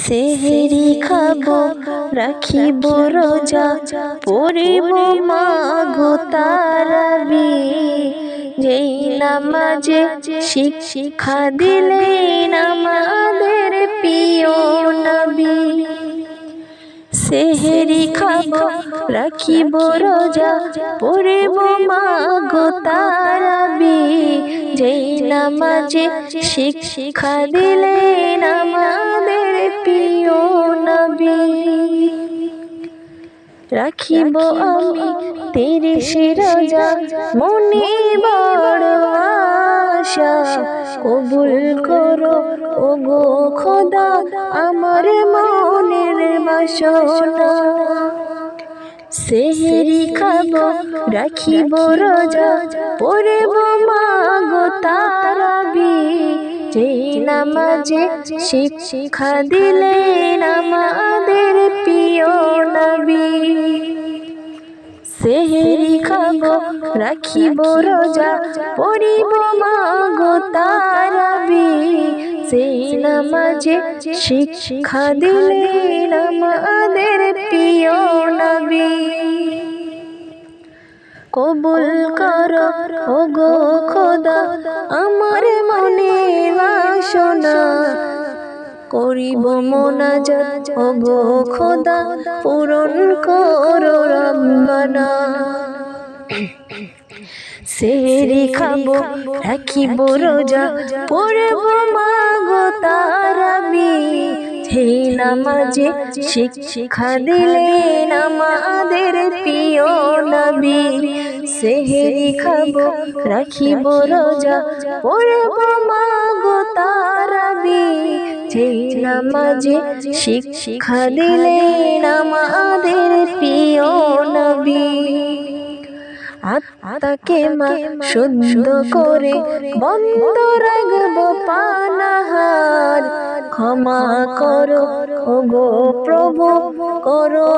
সেহরি খাবো রাখিব রোজা পড়িব মাগো তারাবি যেই নামাজে শিক্ষা দিলেন আমাদের প্রিয় নবী। সেহরি খাবো রাখিব রোজা পড়িব মাগো তারাবি যেই নামাজে শিক্ষা দিলেন আমাদের প্রিয় নবী। রাখিব আমি 30 রোজা মনে বড় আশা কবুল করো ওগো খোদা আমার মনের বাসনা। সেহরি খাবো রাখিব রোজা পড়িব মাগো তারাবি যেই নামাজে শিক্ষা দিলেন আমাদের প্রিয় নবী। সেহরি খাবো রাখিব রোজা পড়িব মাগো তারাবি যেই নামাজে শিক্ষা দিলেন আমাদের প্রিয় নবী। কবুল করো ওগো খোদা আমার মনে বাসনা করিব মোনাজাত ওগো খোদা পূরণ করো রব্বানা। সেহরি খাবো রাখিব রোজা পড়িব মাগো তারাবি যেই নামাজে শিক্ষা দিলেন আমাদের প্রিয় নবী। সেহরি খাবো রাখিব রোজা পড়িব মাগো তারাবি যেই নামাজে শিক্ষা দিলেন আমাদের প্রিয় নবী। আত্মাকে মা শুদ্ধ করে বন্ধ রাখবো পানাহার ক্ষমা করো ওগো প্রভু করো।